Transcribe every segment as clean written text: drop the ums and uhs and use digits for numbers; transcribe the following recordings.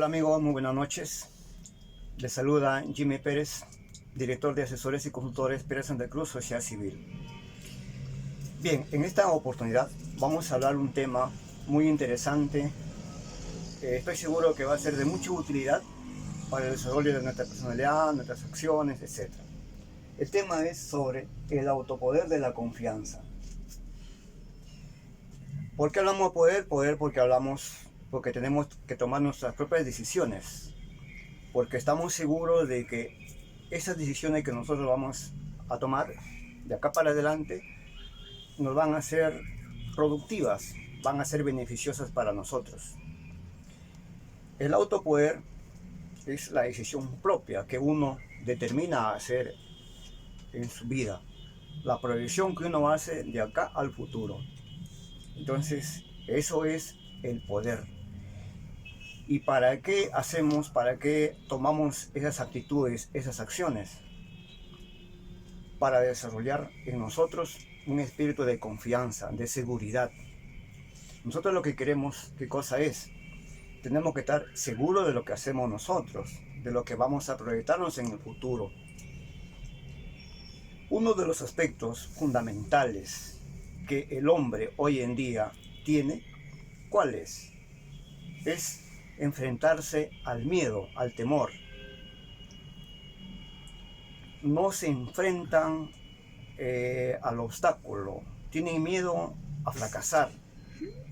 Hola amigos, muy buenas noches. Les saluda Jimmy Pérez, director de asesores y consultores Pérez Santa Cruz Sociedad Civil. Bien, en esta oportunidad vamos a hablar un tema muy interesante. Estoy seguro que va a ser de mucha utilidad para el desarrollo de nuestra personalidad, nuestras acciones, etc. El tema es sobre el autopoder de la confianza. ¿Por qué hablamos de poder? Poder porque tenemos que tomar nuestras propias decisiones. Porque estamos seguros de que esas decisiones que nosotros vamos a tomar de acá para adelante nos van a ser productivas, van a ser beneficiosas para nosotros. El autopoder es la decisión propia que uno determina hacer en su vida, la proyección que uno hace de acá al futuro. Entonces, eso es el poder. ¿Y para qué hacemos, para qué tomamos esas actitudes, esas acciones? Para desarrollar en nosotros un espíritu de confianza, de seguridad. Nosotros lo que queremos, ¿qué cosa es? Tenemos que estar seguros de lo que hacemos nosotros, de lo que vamos a proyectarnos en el futuro. Uno de los aspectos fundamentales que el hombre hoy en día tiene, ¿cuál es? Es enfrentarse al miedo, al temor. No se enfrentan al obstáculo, tienen miedo a fracasar.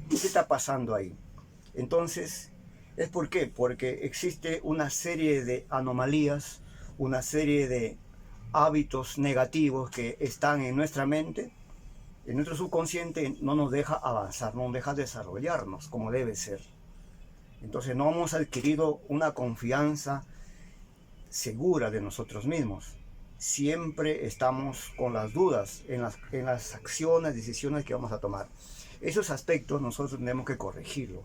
¿Qué está pasando ahí? Entonces, ¿es por qué? Porque existe una serie de anomalías, una serie de hábitos negativos que están en nuestra mente, en nuestro subconsciente, no nos deja avanzar, no nos deja desarrollarnos como debe ser. Entonces no hemos adquirido una confianza segura de nosotros mismos. Siempre estamos con las dudas en las acciones, decisiones que vamos a tomar. Esos aspectos nosotros tenemos que corregirlo.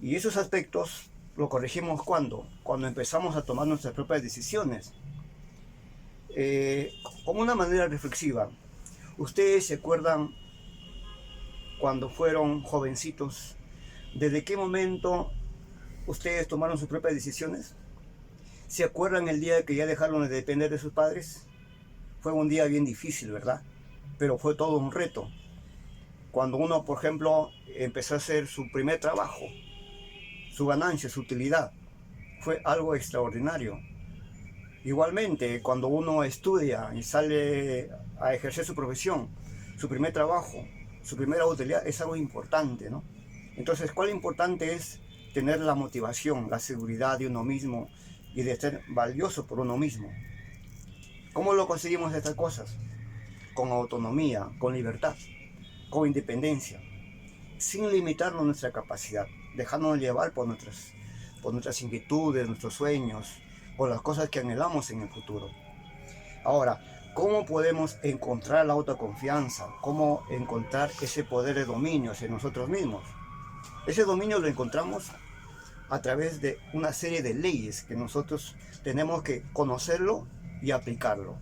Y esos aspectos lo corregimos cuando empezamos a tomar nuestras propias decisiones. Como una manera reflexiva, ¿ustedes se acuerdan cuando fueron jovencitos? ¿Desde qué momento ustedes tomaron sus propias decisiones? ¿Se acuerdan el día que ya dejaron de depender de sus padres? Fue un día bien difícil, ¿verdad? Pero fue todo un reto. Cuando uno, por ejemplo, empezó a hacer su primer trabajo, su ganancia, su utilidad, fue algo extraordinario. Igualmente, cuando uno estudia y sale a ejercer su profesión, su primer trabajo, su primera utilidad, es algo importante, ¿no? Entonces, ¿cuál importante es tener la motivación, la seguridad de uno mismo y de ser valioso por uno mismo? ¿Cómo lo conseguimos estas cosas? Con autonomía, con libertad, con independencia, sin limitarnos nuestra capacidad, dejándonos llevar por nuestras inquietudes, nuestros sueños, por las cosas que anhelamos en el futuro. Ahora, ¿cómo podemos encontrar la autoconfianza? ¿Cómo encontrar ese poder de dominio hacia nosotros mismos? Ese dominio lo encontramos a través de una serie de leyes que nosotros tenemos que conocerlo y aplicarlo.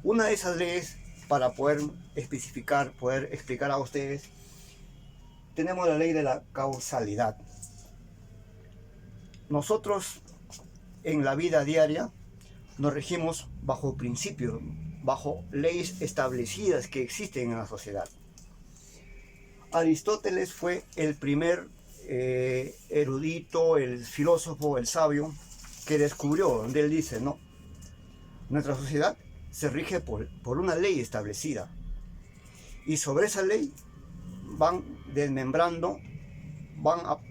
Una de esas leyes, para poder especificar, poder explicar a ustedes, tenemos la ley de la causalidad. Nosotros en la vida diaria nos regimos bajo principios, bajo leyes establecidas que existen en la sociedad. Aristóteles fue el primer erudito, el filósofo, el sabio, que descubrió, donde él dice, no, nuestra sociedad se rige por una ley establecida. Y sobre esa ley van desmembrando,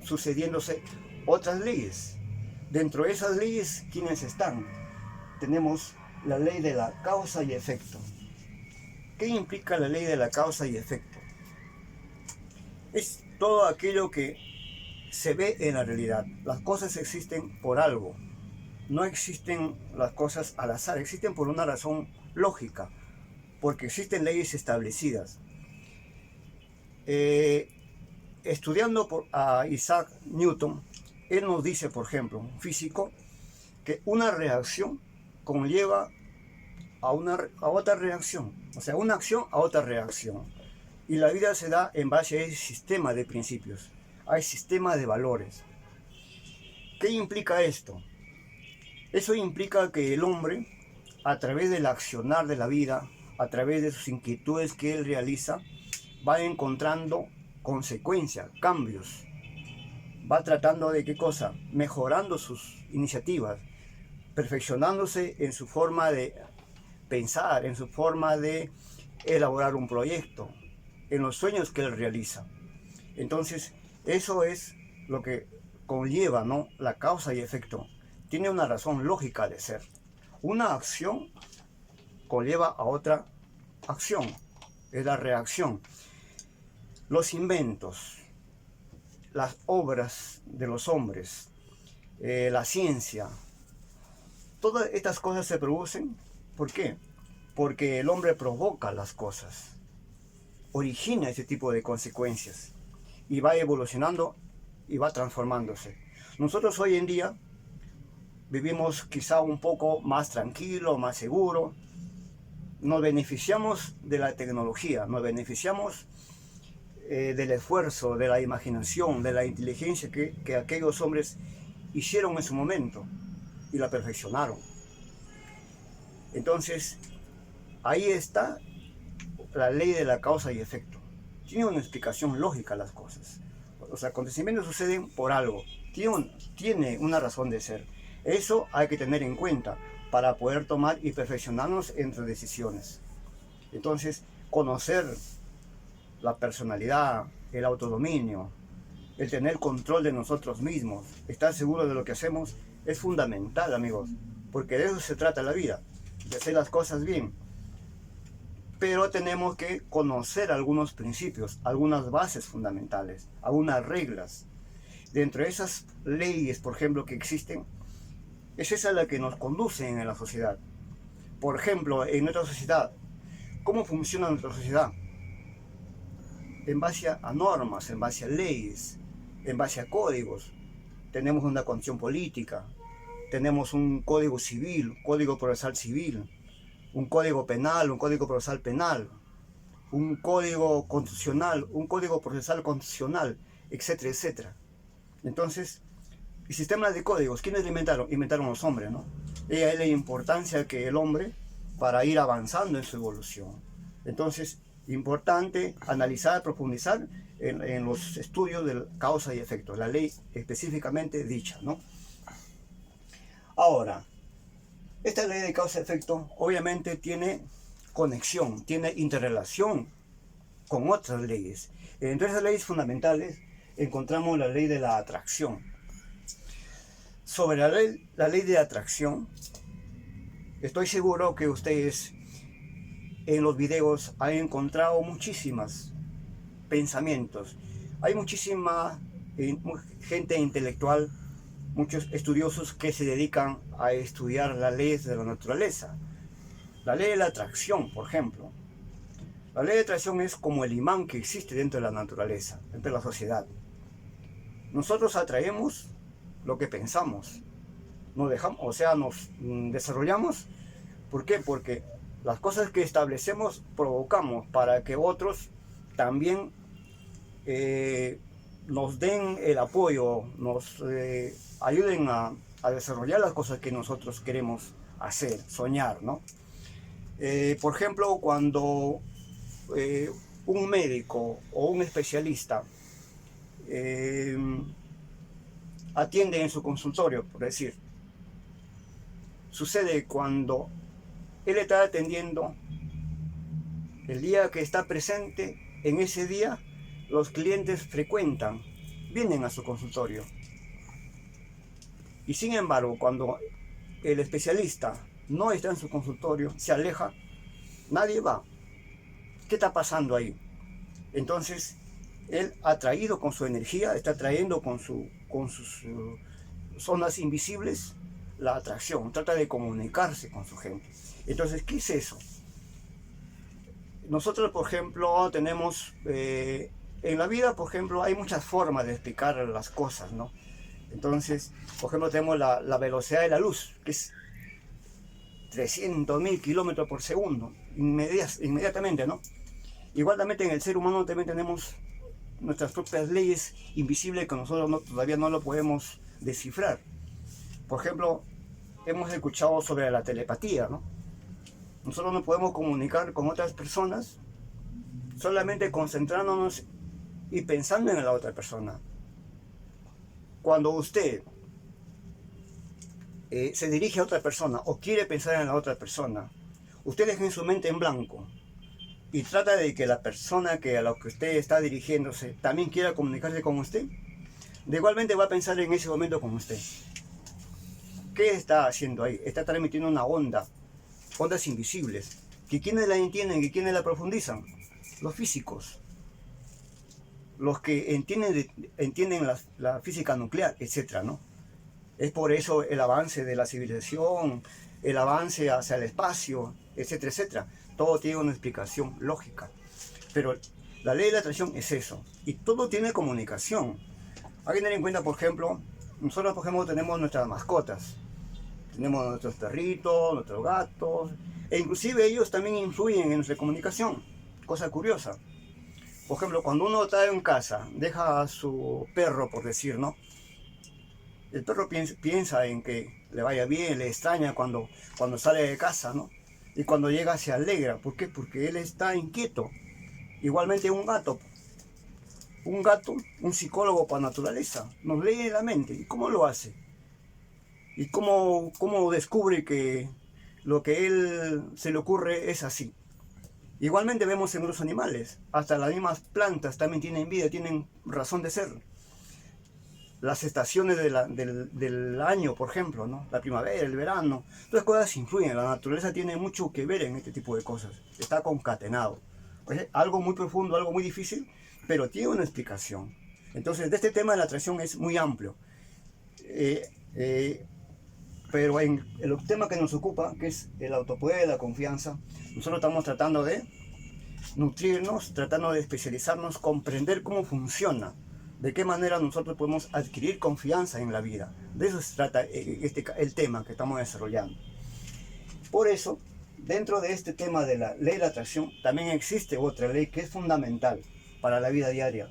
sucediéndose otras leyes. Dentro de esas leyes, ¿quiénes están? Tenemos la ley de la causa y efecto. ¿Qué implica la ley de la causa y efecto? Es todo aquello que se ve en la realidad. Las cosas existen por algo. No existen las cosas al azar, existen por una razón lógica, porque existen leyes establecidas. Estudiando a Isaac Newton, él nos dice, por ejemplo, un físico, que una reacción conlleva a otra reacción, o sea, una acción a otra reacción. Y la vida se da en base a ese sistema de principios, a ese sistema de valores. ¿Qué implica esto? Eso implica que el hombre, a través del accionar de la vida, a través de sus inquietudes que él realiza, va encontrando consecuencias, cambios. Va tratando de ¿qué cosa? Mejorando sus iniciativas, perfeccionándose en su forma de pensar, en su forma de elaborar un proyecto, en los sueños que él realiza. Entonces, eso es lo que conlleva, ¿no?, la causa y efecto. Tiene una razón lógica de ser. Una acción conlleva a otra acción, es la reacción. Los inventos, las obras de los hombres, la ciencia, todas estas cosas se producen. ¿Por qué? Porque el hombre provoca las cosas, origina ese tipo de consecuencias y va evolucionando y va transformándose. Nosotros hoy en día vivimos quizá un poco más tranquilo, más seguro. Nos beneficiamos de la tecnología, nos beneficiamos del esfuerzo, de la imaginación, de la inteligencia que aquellos hombres hicieron en su momento y la perfeccionaron. Entonces, ahí está la ley de la causa y efecto. Tiene una explicación lógica las cosas. Los acontecimientos suceden por algo, tiene una razón de ser. Eso hay que tener en cuenta para poder tomar y perfeccionarnos en nuestras decisiones. Entonces, conocer la personalidad, el autodominio, el tener control de nosotros mismos, estar seguro de lo que hacemos, es fundamental, amigos, porque de eso se trata la vida, de hacer las cosas bien. Pero tenemos que conocer algunos principios, algunas bases fundamentales, algunas reglas. Dentro de esas leyes, por ejemplo, que existen, es esa la que nos conduce en la sociedad. Por ejemplo, en nuestra sociedad, ¿cómo funciona nuestra sociedad? En base a normas, en base a leyes, en base a códigos. Tenemos una constitución política, tenemos un código civil, código procesal civil, un código penal, un código procesal penal, un código constitucional, un código procesal constitucional, etcétera, etcétera. Entonces, el sistema de códigos, ¿quiénes lo inventaron? Inventaron los hombres, ¿no? Ella es la importancia que el hombre para ir avanzando en su evolución. Entonces, importante analizar, profundizar en los estudios de causa y efecto, la ley específicamente dicha, ¿no? Ahora, esta ley de causa y efecto obviamente tiene conexión, tiene interrelación con otras leyes. Entre esas leyes fundamentales encontramos la ley de la atracción. Sobre la ley de atracción, estoy seguro que ustedes en los videos han encontrado muchísimos pensamientos. Hay muchísima gente intelectual, muchos estudiosos que se dedican a estudiar las leyes de la naturaleza. La ley de la atracción, por ejemplo. La ley de atracción es como el imán que existe dentro de la naturaleza, dentro de la sociedad. Nosotros atraemos lo que pensamos, nos desarrollamos. ¿Por qué? Porque las cosas que establecemos provocamos para que otros también nos den el apoyo, nos ayuden a desarrollar las cosas que nosotros queremos hacer, soñar, ¿no? Por ejemplo, cuando un médico o un especialista atiende en su consultorio, por decir, sucede cuando él está atendiendo, el día que está presente, en ese día los clientes frecuentan, vienen a su consultorio. Y sin embargo, cuando el especialista no está en su consultorio, se aleja, nadie va. ¿Qué está pasando ahí? Entonces, él ha traído con su energía, está trayendo con sus zonas invisibles la atracción, trata de comunicarse con su gente. Entonces, ¿qué es eso? Nosotros, por ejemplo, tenemos, en la vida, por ejemplo, hay muchas formas de explicar las cosas, ¿no? Entonces, por ejemplo, tenemos la velocidad de la luz, que es 300.000 kilómetros por segundo, inmediatamente, ¿no? Igualmente en el ser humano también tenemos nuestras propias leyes invisibles que nosotros todavía no lo podemos descifrar. Por ejemplo, hemos escuchado sobre la telepatía, ¿no? Nosotros nos podemos comunicar con otras personas solamente concentrándonos y pensando en la otra persona. Cuando usted se dirige a otra persona o quiere pensar en la otra persona, usted deja en su mente en blanco y trata de que la persona a la que usted está dirigiéndose también quiera comunicarse con usted. De igualmente va a pensar en ese momento con usted. ¿Qué está haciendo ahí? Está transmitiendo una onda, ondas invisibles, que quienes la entienden y quienes la profundizan, los físicos, los que entienden la física nuclear, etcétera, ¿no? Es por eso el avance de la civilización, el avance hacia el espacio, etcétera, etcétera. Todo tiene una explicación lógica. Pero la ley de la atracción es eso. Y todo tiene comunicación. Hay que tener en cuenta, por ejemplo, nosotros, por ejemplo, tenemos nuestras mascotas. Tenemos nuestros perritos, nuestros gatos. E inclusive ellos también influyen en nuestra comunicación. Cosa curiosa. Por ejemplo, cuando uno está en casa, deja a su perro, por decir, ¿no? El perro piensa en que le vaya bien, le extraña cuando sale de casa, ¿no? Y cuando llega se alegra. ¿Por qué? Porque él está inquieto. Igualmente un gato, un psicólogo por naturaleza, nos lee la mente. ¿Y cómo lo hace? ¿Y cómo descubre que lo que él se le ocurre es así? Igualmente vemos en los animales, hasta las mismas plantas también tienen vida, tienen razón de ser. Las estaciones del año, por ejemplo, ¿no? La primavera, el verano, todas las cosas influyen. La naturaleza tiene mucho que ver en este tipo de cosas. Está concatenado. Pues, algo muy profundo, algo muy difícil, pero tiene una explicación. Entonces, de este tema de la atracción es muy amplio. Pero en el tema que nos ocupa, que es el autopoder, la confianza, nosotros estamos tratando de nutrirnos, tratando de especializarnos, comprender cómo funciona. De qué manera nosotros podemos adquirir confianza en la vida. De eso se trata el tema que estamos desarrollando. Por eso, dentro de este tema de la ley de la atracción, también existe otra ley que es fundamental para la vida diaria,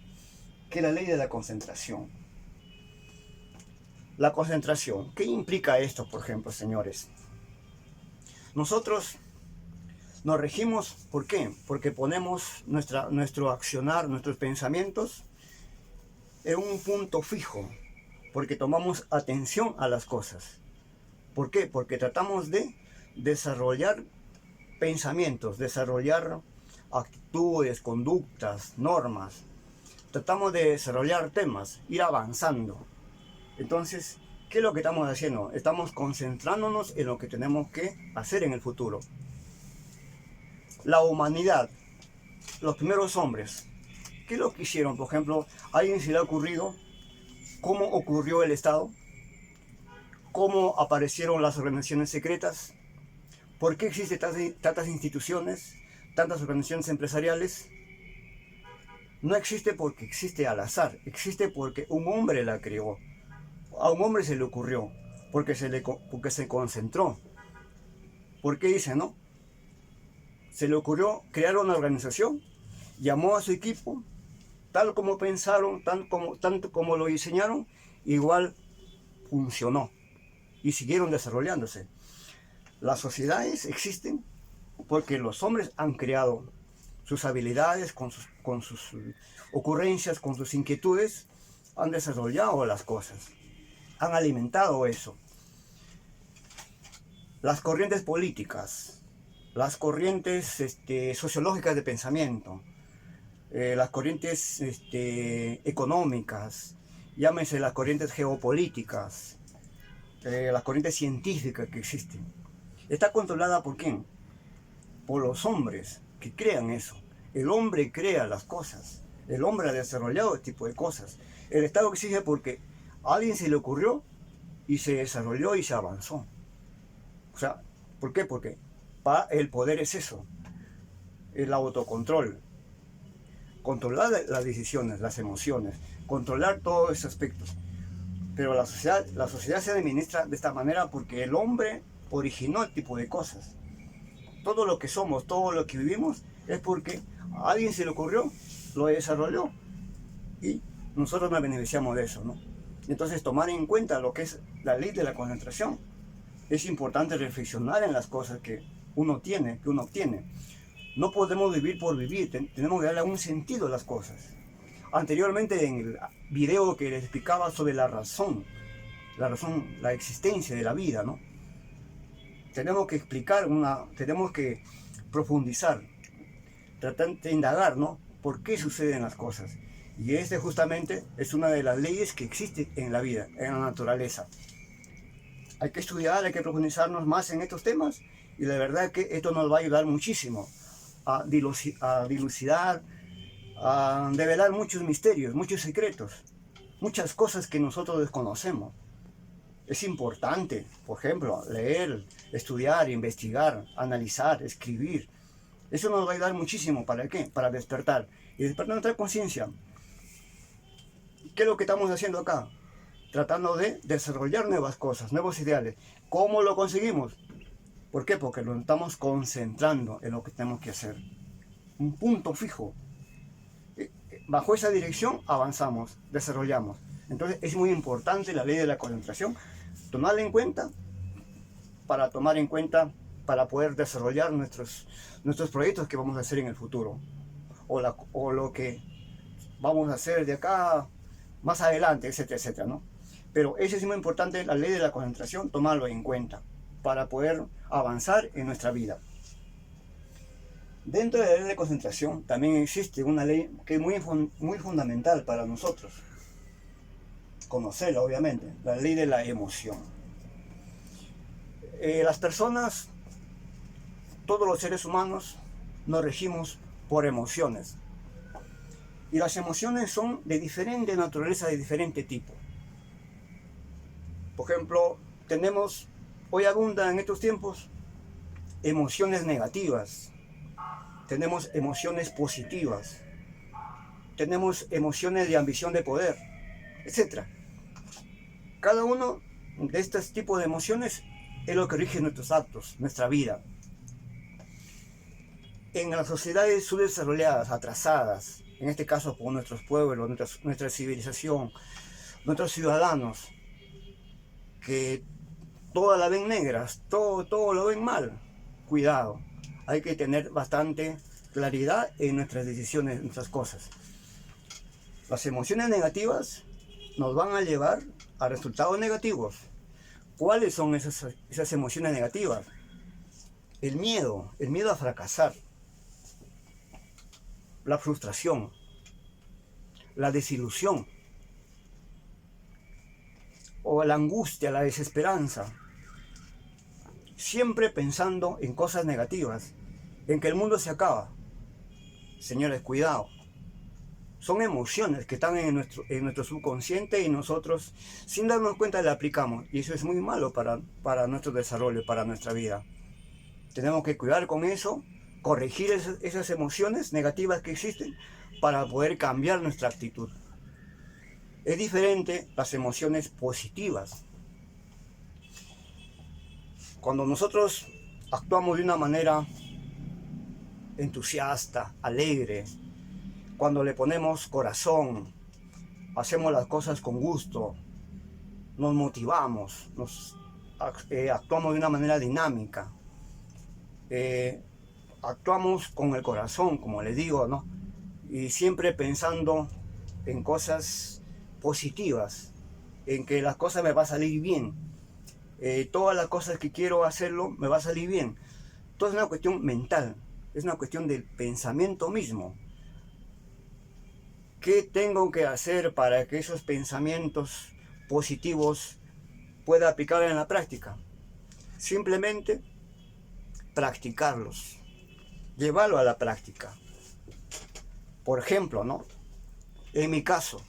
que es la ley de la concentración. La concentración, ¿qué implica esto, por ejemplo, señores? Nosotros nos regimos, ¿por qué? Porque ponemos nuestro accionar, nuestros pensamientos en un punto fijo, porque tomamos atención a las cosas. ¿Por qué? Porque tratamos de desarrollar pensamientos, desarrollar actitudes, conductas, normas. Tratamos de desarrollar temas, ir avanzando. Entonces, ¿qué es lo que estamos haciendo? Estamos concentrándonos en lo que tenemos que hacer en el futuro. La humanidad, los primeros hombres, ¿qué es lo que hicieron? Por ejemplo, ¿a alguien se le ha ocurrido cómo ocurrió el Estado? ¿Cómo aparecieron las organizaciones secretas? ¿Por qué existen tantas instituciones, tantas organizaciones empresariales? No existe porque existe al azar, existe porque un hombre la creó. A un hombre se le ocurrió, porque se concentró. ¿Por qué dice, no? Se le ocurrió crear una organización, llamó a su equipo, tal como pensaron, tanto como lo diseñaron, igual funcionó y siguieron desarrollándose. Las sociedades existen porque los hombres han creado sus habilidades, con sus ocurrencias, con sus inquietudes, han desarrollado las cosas, han alimentado eso. Las corrientes políticas, las corrientes sociológicas de pensamiento, las corrientes económicas, llámese las corrientes geopolíticas, las corrientes científicas que existen. ¿Está controlada por quién? Por los hombres que crean eso. El hombre crea las cosas. El hombre ha desarrollado este tipo de cosas. El Estado exige porque a alguien se le ocurrió y se desarrolló y se avanzó. O sea, ¿por qué? Porque el poder es eso. El autocontrol. Controlar las decisiones, las emociones. Controlar todos esos aspectos. Pero la sociedad se administra de esta manera porque el hombre originó el tipo de cosas. Todo lo que somos, todo lo que vivimos es porque a alguien se le ocurrió, lo desarrolló y nosotros nos beneficiamos de eso, ¿no? Entonces, tomar en cuenta lo que es la ley de la concentración. Es importante reflexionar en las cosas que uno tiene, que uno obtiene. No podemos vivir por vivir, tenemos que darle un sentido a las cosas. Anteriormente, en el video que les explicaba sobre la razón, la existencia de la vida, ¿no? Tenemos que explicar, tenemos que profundizar, tratar de indagar, ¿no? ¿Por qué suceden las cosas? Y justamente es una de las leyes que existe en la vida, en la naturaleza. Hay que estudiar, hay que profundizarnos más en estos temas, y la verdad es que esto nos va a ayudar muchísimo a dilucidar, a develar muchos misterios, muchos secretos, muchas cosas que nosotros desconocemos. Es importante, por ejemplo, leer, estudiar, investigar, analizar, escribir. Eso nos va a ayudar muchísimo. ¿Para qué? Para despertar. Y despertar nuestra conciencia. ¿Qué es lo que estamos haciendo acá? Tratando de desarrollar nuevas cosas, nuevos ideales. ¿Cómo lo conseguimos? ¿Por qué? Porque nos estamos concentrando en lo que tenemos que hacer. Un punto fijo. Bajo esa dirección avanzamos, desarrollamos. Entonces es muy importante la ley de la concentración, tomarla en cuenta para poder desarrollar nuestros proyectos que vamos a hacer en el futuro, o lo que vamos a hacer de acá más adelante, etcétera, etcétera, ¿no? Pero eso es muy importante, la ley de la concentración, tomarlo en cuenta para poder avanzar en nuestra vida. Dentro de la ley de concentración también existe una ley que es muy fundamental para nosotros conocerla, obviamente, la ley de la emoción. Las personas, todos los seres humanos, nos regimos por emociones. Y las emociones son de diferente naturaleza, de diferente tipo. Por ejemplo, hoy abundan en estos tiempos emociones negativas. Tenemos emociones positivas. Tenemos emociones de ambición de poder, etc. Cada uno de estos tipos de emociones es lo que rige nuestros actos, nuestra vida. En las sociedades subdesarrolladas, atrasadas, en este caso por nuestros pueblos, nuestra civilización, nuestros ciudadanos, que todas la ven negras, todo lo ven mal, cuidado, hay que tener bastante claridad en nuestras decisiones, en nuestras cosas. Las emociones negativas nos van a llevar a resultados negativos. ¿Cuáles son esas emociones negativas? El miedo a fracasar, la frustración, la desilusión, o la angustia, la desesperanza. Siempre pensando en cosas negativas, en que el mundo se acaba. Señores, cuidado. Son emociones que están en nuestro subconsciente y nosotros, sin darnos cuenta, le aplicamos. Y eso es muy malo para nuestro desarrollo, para nuestra vida. Tenemos que cuidar con eso, corregir esas emociones negativas que existen para poder cambiar nuestra actitud. Es diferente las emociones positivas. Cuando nosotros actuamos de una manera entusiasta, alegre, cuando le ponemos corazón, hacemos las cosas con gusto, nos motivamos, actuamos de una manera dinámica, actuamos con el corazón, como les digo, ¿no? Y siempre pensando en cosas positivas, en que las cosas me van a salir bien, todas las cosas que quiero hacerlo me va a salir bien. Todo es una cuestión mental, es una cuestión del pensamiento mismo. ¿Qué tengo que hacer para que esos pensamientos positivos pueda aplicar en la práctica? Simplemente practicarlos, llevarlo a la práctica. Por ejemplo, ¿no? En mi caso,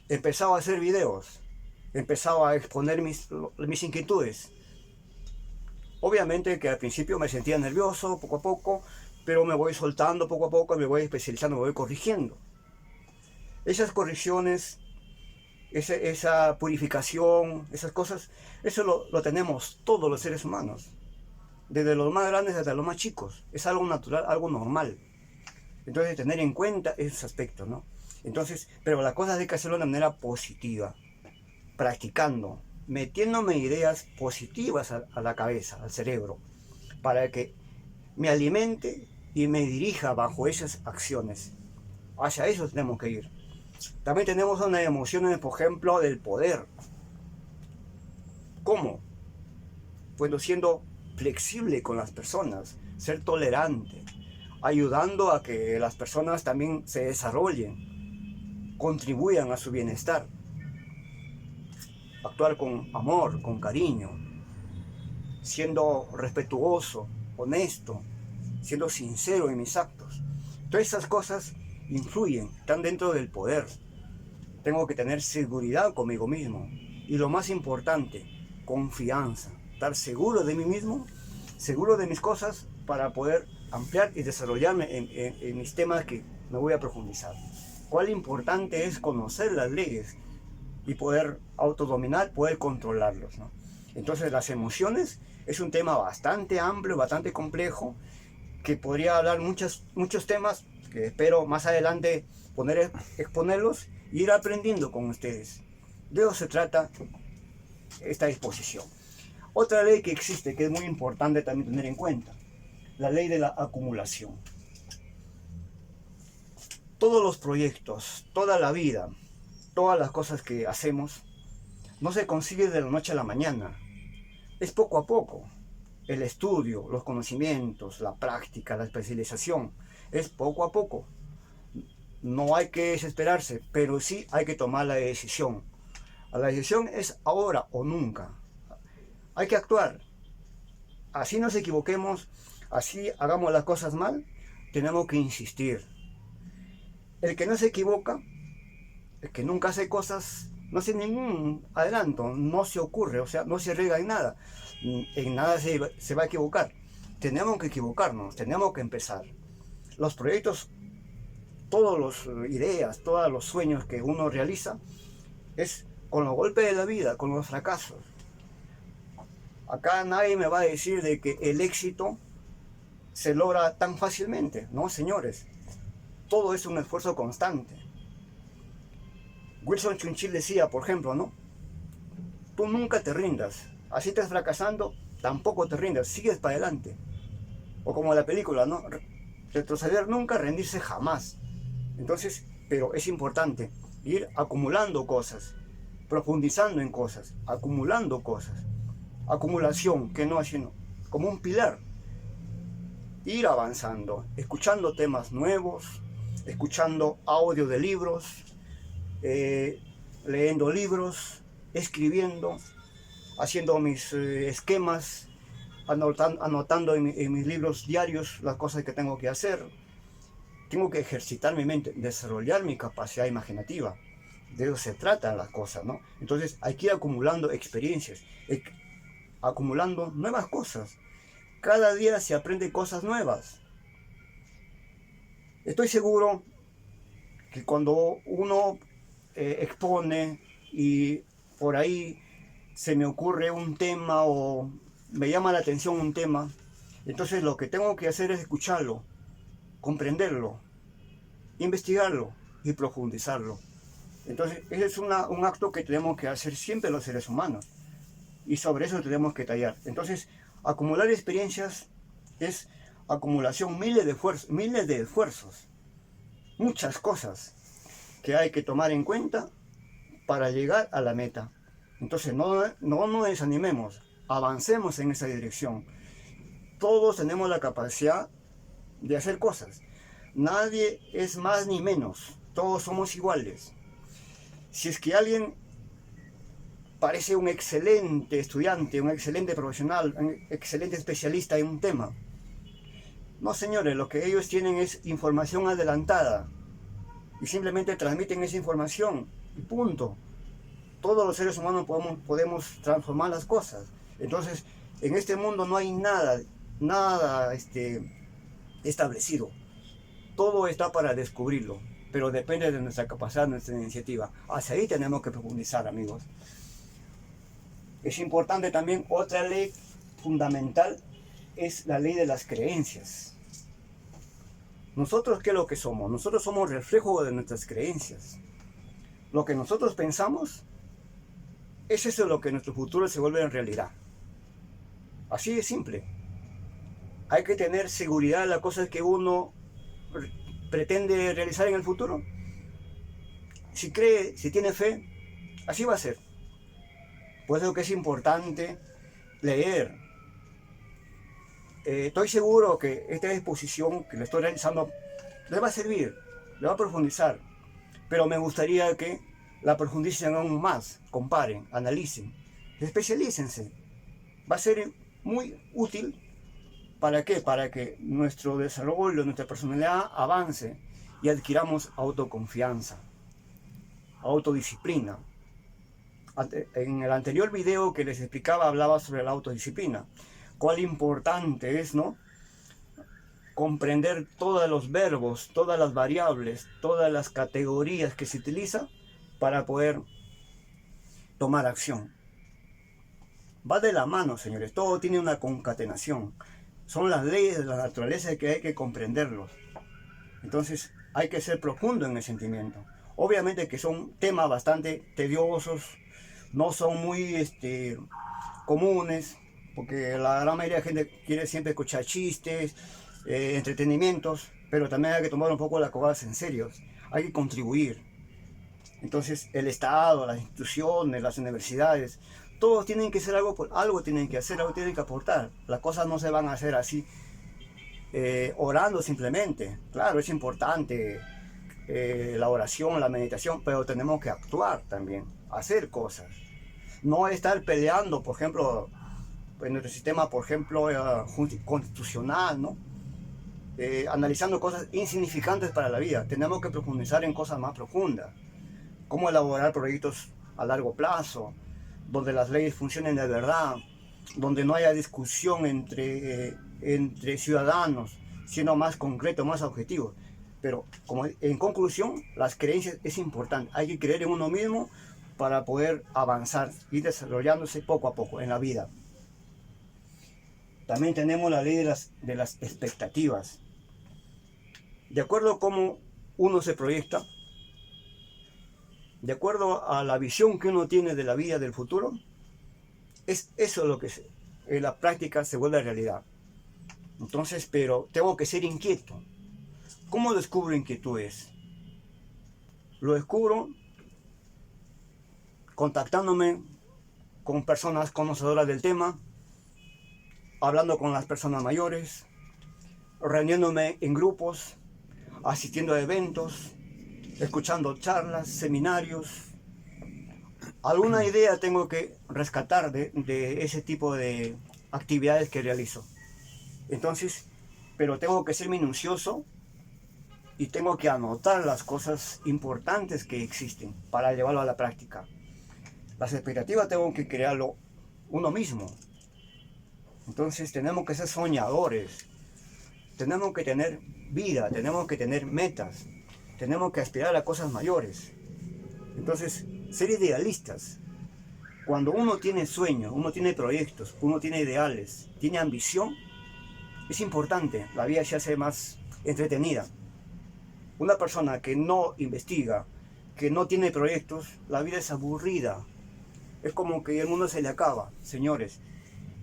empezaba a hacer videos, empezaba a exponer mis inquietudes. Obviamente que al principio me sentía nervioso, poco a poco, pero me voy soltando poco a poco, me voy especializando, me voy corrigiendo. Esas correcciones, esa purificación, esas cosas, eso lo tenemos todos los seres humanos. Desde los más grandes hasta los más chicos. Es algo natural, algo normal. Entonces, tener en cuenta esos aspectos, ¿no? Entonces, pero las cosas hay que hacerlo de manera positiva. practicando, metiéndome ideas positivas a la cabeza, al cerebro, para que me alimente y me dirija bajo esas acciones. Hacia eso tenemos que ir. También tenemos una emoción, por ejemplo, del poder. ¿Cómo? Bueno, siendo flexible con las personas, ser tolerante, ayudando a que las personas también se desarrollen, contribuyan a su bienestar, actuar con amor, con cariño, siendo respetuoso, honesto, siendo sincero en mis actos. Todas esas cosas influyen, están dentro del poder. Tengo que tener seguridad conmigo mismo. Y lo más importante, confianza. Estar seguro de mí mismo, seguro de mis cosas, para poder ampliar y desarrollarme en mis temas que me voy a profundizar. Cuál importante es conocer las leyes y poder autodominar, poder controlarlos, ¿no? Entonces las emociones es un tema bastante amplio, bastante complejo, que podría hablar muchos temas que espero más adelante exponerlos y ir aprendiendo con ustedes. De eso se trata esta exposición. Otra ley que existe, que es muy importante también tener en cuenta, la ley de la acumulación. Todos los proyectos, toda la vida, todas las cosas que hacemos, no se consigue de la noche a la mañana. Es poco a poco. El estudio, los conocimientos, la práctica, la especialización, es poco a poco. No hay que desesperarse, pero sí hay que tomar la decisión. La decisión es ahora o nunca. Hay que actuar. Así nos equivoquemos, así hagamos las cosas mal, tenemos que insistir. El que no se equivoca, el que nunca hace cosas, no hace ningún adelanto, no se ocurre, o sea, no se arriesga en nada se va a equivocar. Tenemos que equivocarnos, tenemos que empezar. Los proyectos, todas las ideas, todos los sueños que uno realiza, es con los golpes de la vida, con los fracasos. Acá nadie me va a decir de que el éxito se logra tan fácilmente, no, señores. Todo es un esfuerzo constante. Winston Churchill decía, por ejemplo, ¿no? Tú nunca te rindas. Así estás fracasando, tampoco te rindas, sigues para adelante. O como la película, ¿no? Retroceder nunca, rendirse jamás. Entonces, pero es importante ir acumulando cosas, profundizando en cosas, acumulando cosas. Acumulación, que no haciendo, como un pilar. Ir avanzando, escuchando temas nuevos, escuchando audio de libros, leyendo libros, escribiendo, haciendo mis esquemas, anotando en mis libros diarios las cosas que tengo que hacer. Tengo que ejercitar mi mente, desarrollar mi capacidad imaginativa. De eso se tratan las cosas, ¿no? Entonces hay que ir acumulando experiencias, acumulando nuevas cosas. Cada día se aprende cosas nuevas. Estoy seguro que cuando uno expone y por ahí se me ocurre un tema o me llama la atención un tema, entonces lo que tengo que hacer es escucharlo, comprenderlo, investigarlo y profundizarlo. Entonces ese es un acto que tenemos que hacer siempre los seres humanos y sobre eso tenemos que tallar. Entonces acumular experiencias es acumulación, miles de esfuerzos, muchas cosas que hay que tomar en cuenta para llegar a la meta. Entonces no nos desanimemos, avancemos en esa dirección. Todos tenemos la capacidad de hacer cosas. Nadie es más ni menos, todos somos iguales. Si es que alguien parece un excelente estudiante, un excelente profesional, un excelente especialista en un tema, no, señores, lo que ellos tienen es información adelantada y simplemente transmiten esa información y punto. Todos los seres humanos podemos transformar las cosas. Entonces, en este mundo no hay nada establecido. Todo está para descubrirlo, pero depende de nuestra capacidad, de nuestra iniciativa. Hacia ahí tenemos que profundizar, amigos. Es importante también, otra ley fundamental es la ley de las creencias. Nosotros, ¿qué es lo que somos? Nosotros somos reflejo de nuestras creencias. Lo que nosotros pensamos es eso lo que nuestro futuro se vuelve en realidad. Así de simple. Hay que tener seguridad en las cosas que uno pretende realizar en el futuro. Si cree, si tiene fe, así va a ser. Por eso que es importante leer. Estoy seguro que esta exposición que le estoy realizando le va a servir, le va a profundizar, pero me gustaría que la profundicen aún más, comparen, analicen, especialícense. Va a ser muy útil. ¿Para qué? Para que nuestro desarrollo, nuestra personalidad avance y adquiramos autoconfianza, autodisciplina. En el anterior video que les explicaba hablaba sobre la autodisciplina. Cuál importante es, ¿no?, comprender todos los verbos, todas las variables, todas las categorías que se utilizan para poder tomar acción. Va de la mano, señores, todo tiene una concatenación. Son las leyes de la naturaleza que hay que comprenderlos. Entonces hay que ser profundo en el sentimiento. Obviamente que son temas bastante tediosos, no son muy comunes, porque la gran mayoría de gente quiere siempre escuchar chistes, entretenimientos, pero también hay que tomar un poco las cosas en serio. Hay que contribuir. Entonces el Estado, las instituciones, las universidades, todos tienen que hacer algo, algo tienen que hacer, algo tienen que aportar. Las cosas no se van a hacer así, orando simplemente. Claro, es importante la oración, la meditación, pero tenemos que actuar también, hacer cosas. No estar peleando, por ejemplo, en nuestro sistema, por ejemplo, constitucional, ¿no? Analizando cosas insignificantes para la vida. Tenemos que profundizar en cosas más profundas. Cómo elaborar proyectos a largo plazo, donde las leyes funcionen de verdad, donde no haya discusión entre ciudadanos, sino más concreto, más objetivo. Pero como en conclusión, las creencias es importante. Hay que creer en uno mismo para poder avanzar y desarrollándose poco a poco en la vida. También tenemos la ley de las expectativas. De acuerdo a cómo uno se proyecta, de acuerdo a la visión que uno tiene de la vida del futuro, es eso lo que en la práctica se vuelve realidad. Entonces, pero tengo que ser inquieto. ¿Cómo descubro inquietudes? Lo descubro contactándome con personas conocedoras del tema, hablando con las personas mayores, reuniéndome en grupos, asistiendo a eventos, escuchando charlas, seminarios. Alguna idea tengo que rescatar de ese tipo de actividades que realizo. Entonces, pero tengo que ser minucioso y tengo que anotar las cosas importantes que existen para llevarlo a la práctica. Las expectativas tengo que crearlo uno mismo. Entonces tenemos que ser soñadores, tenemos que tener vida, tenemos que tener metas, tenemos que aspirar a cosas mayores. Entonces, ser idealistas. Cuando uno tiene sueños, uno tiene proyectos, uno tiene ideales, tiene ambición, es importante, la vida se hace más entretenida. Una persona que no investiga, que no tiene proyectos, la vida es aburrida. Es como que el mundo se le acaba. Señores,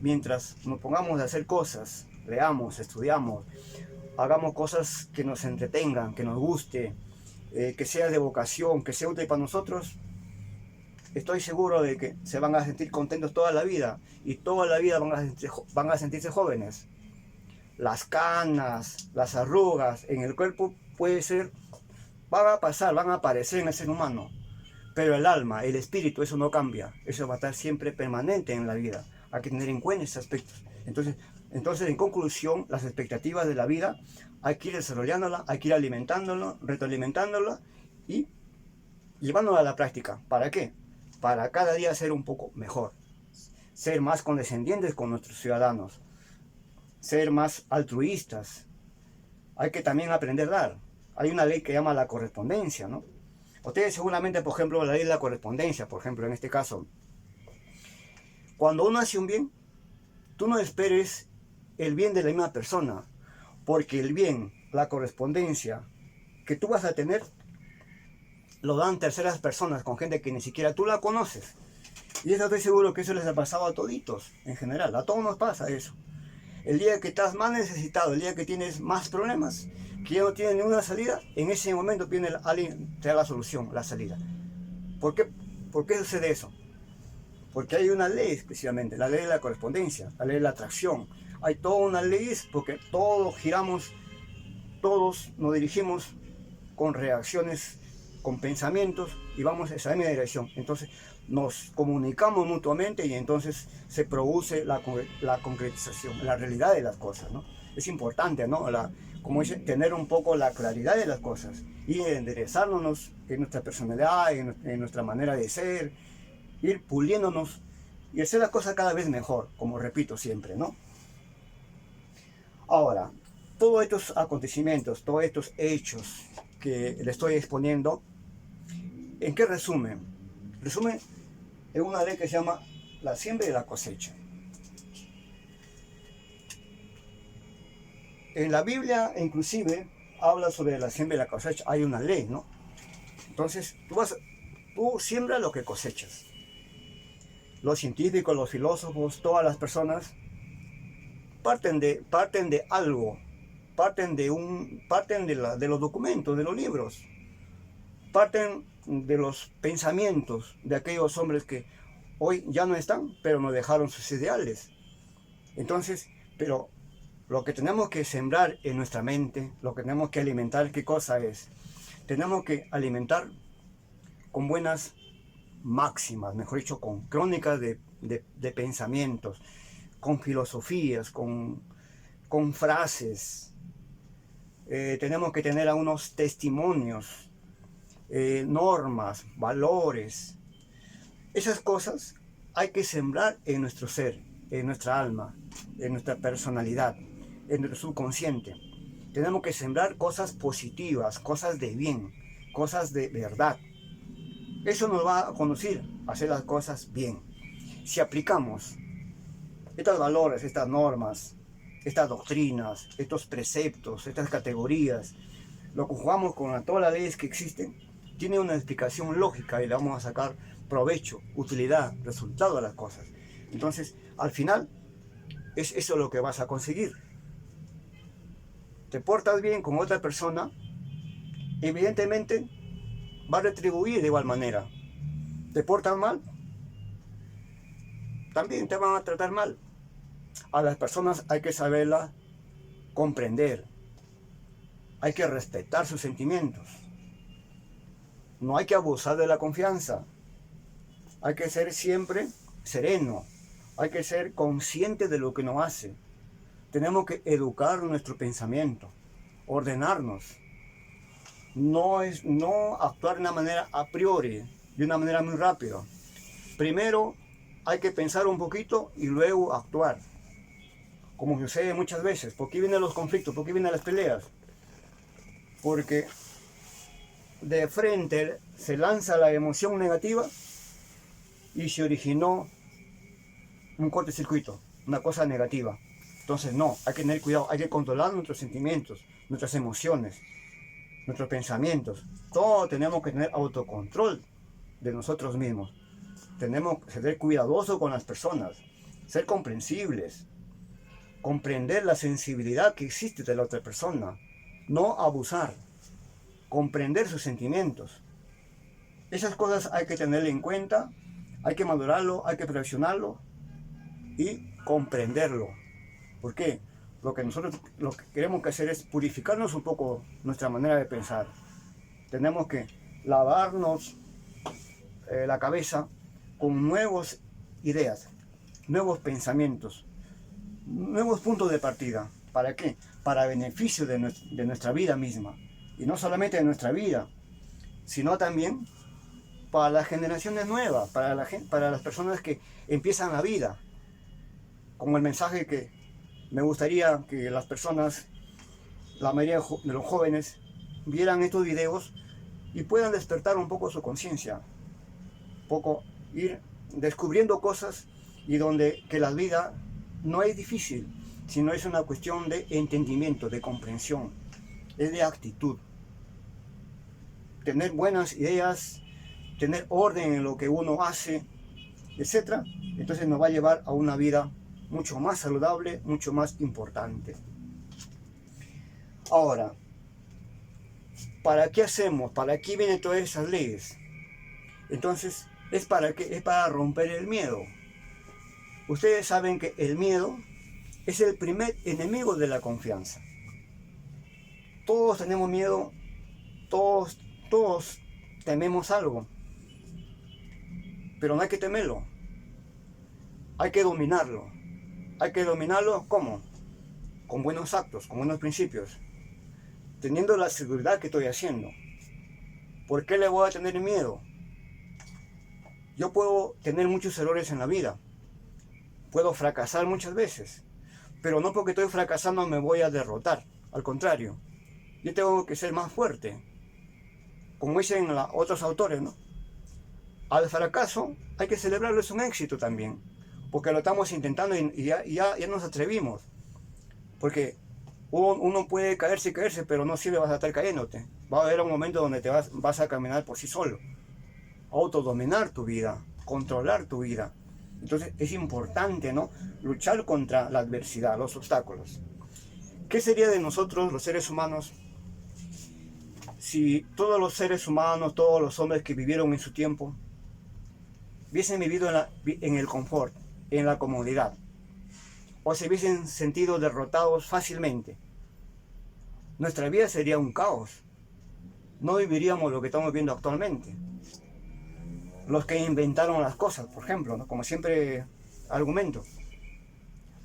mientras nos pongamos a hacer cosas, leamos, estudiamos, hagamos cosas que nos entretengan, que nos guste, que sea de vocación, que sea útil para nosotros, estoy seguro de que se van a sentir contentos toda la vida y toda la vida van a sentirse jóvenes. Las canas, las arrugas en el cuerpo van a pasar, van a aparecer en el ser humano, pero el alma, el espíritu, eso no cambia, eso va a estar siempre permanente en la vida. Hay que tener en cuenta esos aspectos. Entonces, en conclusión, las expectativas de la vida hay que ir desarrollándola, hay que ir alimentándola, retroalimentándola y llevándola a la práctica. ¿Para qué? Para cada día ser un poco mejor, ser más condescendientes con nuestros ciudadanos, ser más altruistas. Hay que también aprender a dar. Hay una ley que llama la correspondencia, ¿no? Ustedes seguramente, por ejemplo, la ley de la correspondencia, por ejemplo, en este caso, cuando uno hace un bien, tú no esperes el bien de la misma persona, porque el bien, la correspondencia que tú vas a tener, lo dan terceras personas con gente que ni siquiera tú la conoces. Y eso estoy seguro que eso les ha pasado a toditos, en general. A todos nos pasa eso. El día que estás más necesitado, el día que tienes más problemas, que ya no tienes ninguna salida, en ese momento viene alguien, te da la solución, la salida. ¿Por qué? ¿Por qué sucede eso? Porque hay una ley especialmente, la ley de la correspondencia, la ley de la atracción. Hay toda una ley porque todos giramos, todos nos dirigimos con reacciones, con pensamientos y vamos a esa misma dirección. Entonces nos comunicamos mutuamente y entonces se produce la concretización, la realidad de las cosas, ¿no? Es importante, ¿no? Como dice, tener un poco la claridad de las cosas y enderezarnos en nuestra personalidad, en nuestra manera de ser, ir puliéndonos y hacer las cosas cada vez mejor, como repito siempre, ¿no? Ahora, todos estos acontecimientos, todos estos hechos que le estoy exponiendo, ¿en qué resumen? Resumen en una ley que se llama la siembra y la cosecha. En la Biblia, inclusive, habla sobre la siembra y la cosecha. Hay una ley, ¿no? Entonces, tú siembras lo que cosechas. Los científicos, los filósofos, todas las personas parten de algo, parten de los documentos, de los libros, parten de los pensamientos de aquellos hombres que hoy ya no están, pero nos dejaron sus ideales. Entonces, pero lo que tenemos que sembrar en nuestra mente, lo que tenemos que alimentar, ¿qué cosa es? Tenemos que alimentar con buenas máximas, mejor dicho, con crónicas de pensamientos, con filosofías, con frases. Tenemos que tener algunos testimonios, normas, valores. Esas cosas hay que sembrar en nuestro ser, en nuestra alma, en nuestra personalidad, en nuestro subconsciente. Tenemos que sembrar cosas positivas, cosas de bien, cosas de verdad. Eso nos va a conducir a hacer las cosas bien. Si aplicamos estos valores, estas normas, estas doctrinas, estos preceptos, estas categorías, lo conjugamos con todas las leyes que existen, tiene una explicación lógica y le vamos a sacar provecho, utilidad, resultado a las cosas. Entonces, al final, es eso lo que vas a conseguir. Te portas bien con otra persona, evidentemente va a retribuir de igual manera. Te portas mal, también te van a tratar mal. A las personas hay que saberlas comprender, hay que respetar sus sentimientos, no hay que abusar de la confianza, hay que ser siempre sereno, hay que ser consciente de lo que nos hace. Tenemos que educar nuestro pensamiento, ordenarnos, no actuar de una manera a priori, de una manera muy rápida. Primero hay que pensar un poquito y luego actuar, como sucede muchas veces. ¿Por qué vienen los conflictos? ¿Por qué vienen las peleas? Porque de frente se lanza la emoción negativa y se originó un cortocircuito, una cosa negativa. Entonces no, hay que tener cuidado, hay que controlar nuestros sentimientos, nuestras emociones, nuestros pensamientos. Todos tenemos que tener autocontrol de nosotros mismos. Tenemos que ser cuidadosos con las personas, ser comprensibles, comprender la sensibilidad que existe de la otra persona, no abusar, comprender sus sentimientos. Esas cosas hay que tenerle en cuenta, hay que madurarlo, hay que perfeccionarlo y comprenderlo. ¿Por qué? Lo que queremos que hacer es purificarnos un poco nuestra manera de pensar. Tenemos que lavarnos la cabeza con nuevas ideas, nuevos pensamientos, nuevos puntos de partida. ¿Para qué? Para beneficio de nuestra vida misma. Y no solamente de nuestra vida, sino también para las generaciones nuevas, para las personas que empiezan la vida. Como el mensaje que me gustaría que las personas, la mayoría de los jóvenes, vieran estos videos y puedan despertar un poco su conciencia, un poco ir descubriendo cosas y que la vida no es difícil, sino es una cuestión de entendimiento, de comprensión, es de actitud. Tener buenas ideas, tener orden en lo que uno hace, etcétera, entonces nos va a llevar a una vida mucho más saludable, mucho más importante. Ahora, ¿para qué hacemos? ¿Para qué vienen todas esas leyes? Entonces, ¿es para qué? Es para romper el miedo. Ustedes saben que el miedo es el primer enemigo de la confianza. Todos tenemos miedo, todos tememos algo, pero no hay que temerlo, hay que dominarlo. Hay que dominarlo, ¿cómo? Con buenos actos, con buenos principios, teniendo la seguridad que estoy haciendo. ¿Por qué le voy a tener miedo? Yo puedo tener muchos errores en la vida, puedo fracasar muchas veces, pero no porque estoy fracasando me voy a derrotar, al contrario, yo tengo que ser más fuerte, como dicen otros autores, ¿no? Al fracaso hay que celebrarlo, es un éxito también, porque lo estamos intentando y ya nos atrevimos, porque uno puede caerse, pero no siempre vas a estar cayéndote, va a haber un momento donde te vas a caminar por sí solo, autodominar tu vida, controlar tu vida. Entonces es importante, ¿no?, luchar contra la adversidad, los obstáculos. ¿Qué sería de nosotros los seres humanos si todos los seres humanos, todos los hombres que vivieron en su tiempo, hubiesen vivido en el confort, en la comodidad, o se hubiesen sentido derrotados fácilmente? Nuestra vida sería un caos. No viviríamos lo que estamos viendo actualmente. Los que inventaron las cosas, por ejemplo, ¿no?, como siempre argumento,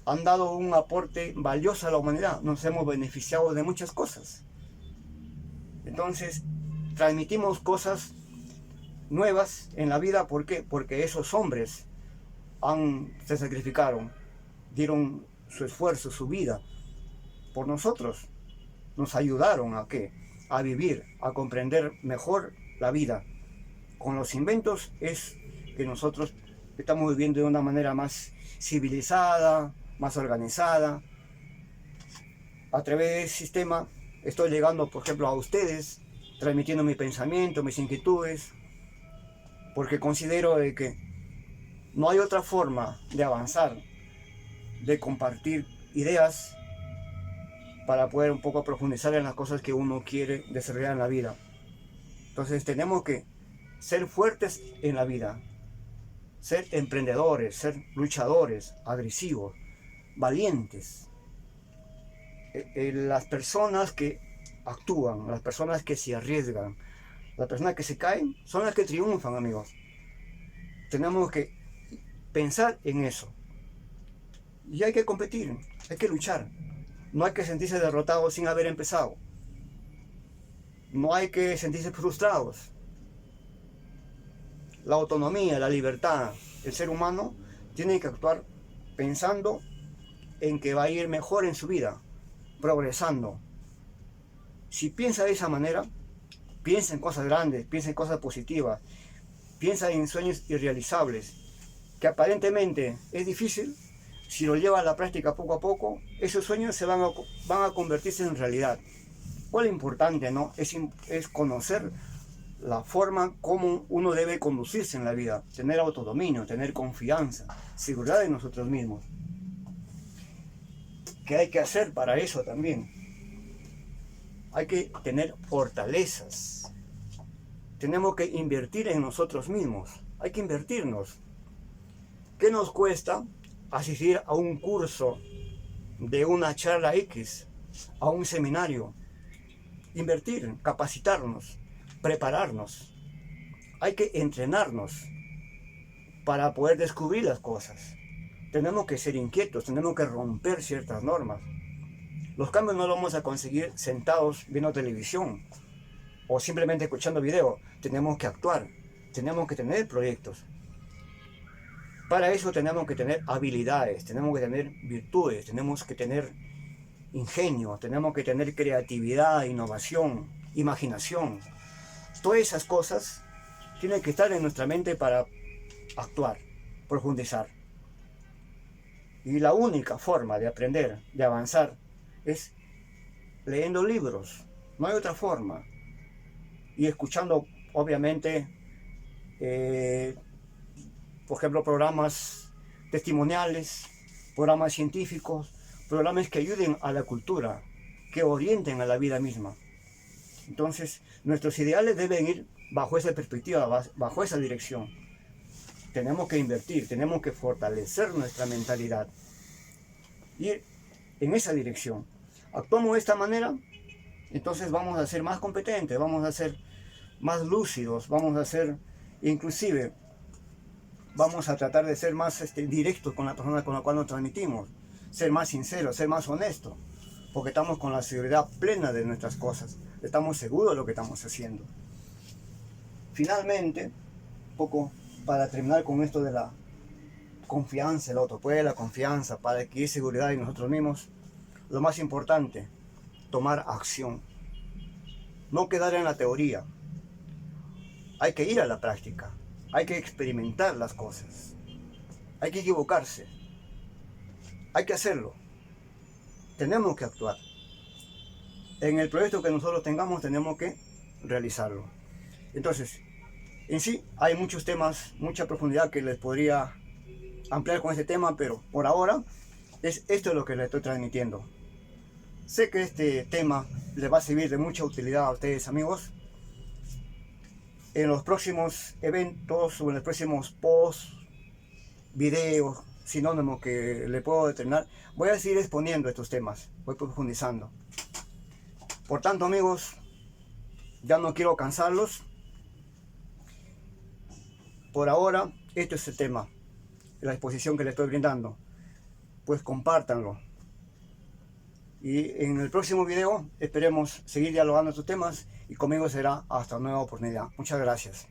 han dado un aporte valioso a la humanidad. Nos hemos beneficiado de muchas cosas. Entonces, transmitimos cosas nuevas en la vida. ¿Por qué? Porque esos hombres se sacrificaron, dieron su esfuerzo, su vida por nosotros. Nos ayudaron ¿a qué? A vivir, a comprender mejor la vida. Con los inventos es que nosotros estamos viviendo de una manera más civilizada, más organizada. A través del sistema estoy llegando, por ejemplo, a ustedes, transmitiendo mi pensamiento, mis inquietudes, porque considero de que no hay otra forma de avanzar, de compartir ideas para poder un poco profundizar en las cosas que uno quiere desarrollar en la vida. Entonces tenemos que ser fuertes en la vida, ser emprendedores, ser luchadores, agresivos, valientes. Las personas que actúan, las personas que se arriesgan, las personas que se caen, son las que triunfan, amigos. Tenemos que pensar en eso. Y hay que competir, hay que luchar. No hay que sentirse derrotados sin haber empezado. No hay que sentirse frustrados. La autonomía, la libertad, el ser humano tiene que actuar pensando en que va a ir mejor en su vida, progresando. Si piensa de esa manera, piensa en cosas grandes, piensa en cosas positivas, piensa en sueños irrealizables, que aparentemente es difícil. Si lo lleva a la práctica poco a poco, esos sueños van a convertirse en realidad. Lo importante, ¿no?, es conocer la forma como uno debe conducirse en la vida, tener autodominio, tener confianza, seguridad en nosotros mismos. ¿Qué hay que hacer para eso también? Hay que tener fortalezas. Tenemos que invertir en nosotros mismos. Hay que invertirnos. ¿Qué nos cuesta asistir a un curso, de una charla X, a un seminario? Invertir, capacitarnos, prepararnos. Hay que entrenarnos para poder descubrir las cosas. Tenemos que ser inquietos, tenemos que romper ciertas normas. Los cambios no los vamos a conseguir sentados viendo televisión o simplemente escuchando video. Tenemos que actuar, tenemos que tener proyectos. Para eso tenemos que tener habilidades, tenemos que tener virtudes, tenemos que tener ingenio, tenemos que tener creatividad, innovación, imaginación. Todas esas cosas tienen que estar en nuestra mente para actuar, profundizar. Y la única forma de aprender, de avanzar, es leyendo libros. No hay otra forma. Y escuchando, obviamente, por ejemplo, programas testimoniales, programas científicos, programas que ayuden a la cultura, que orienten a la vida misma. Entonces, nuestros ideales deben ir bajo esa perspectiva, bajo esa dirección. Tenemos que invertir, tenemos que fortalecer nuestra mentalidad, ir en esa dirección. Actuamos de esta manera, entonces vamos a ser más competentes, vamos a ser más lúcidos, vamos a ser, inclusive, vamos a tratar de ser más directos con la persona con la cual nos transmitimos, ser más sinceros, ser más honestos, porque estamos con la seguridad plena de nuestras cosas, estamos seguros de lo que estamos haciendo. Finalmente, un poco para terminar con esto de la confianza, el autoapoyo, la confianza, para adquirir seguridad en nosotros mismos, lo más importante, tomar acción, no quedar en la teoría, hay que ir a la práctica, hay que experimentar las cosas, hay que equivocarse, hay que hacerlo, tenemos que actuar. En el proyecto que nosotros tengamos tenemos que realizarlo. Entonces, en sí hay muchos temas, mucha profundidad que les podría ampliar con este tema, pero por ahora esto es lo que les estoy transmitiendo. Sé que este tema les va a servir de mucha utilidad a ustedes, amigos. En los próximos eventos o en los próximos posts, videos, sinónimos que le puedo determinar, voy a seguir exponiendo estos temas, voy profundizando. Por tanto, amigos, ya no quiero cansarlos. Por ahora, este es el tema, la exposición que les estoy brindando. Pues compártanlo. Y en el próximo video esperemos seguir dialogando estos temas y conmigo será hasta una nueva oportunidad. Muchas gracias.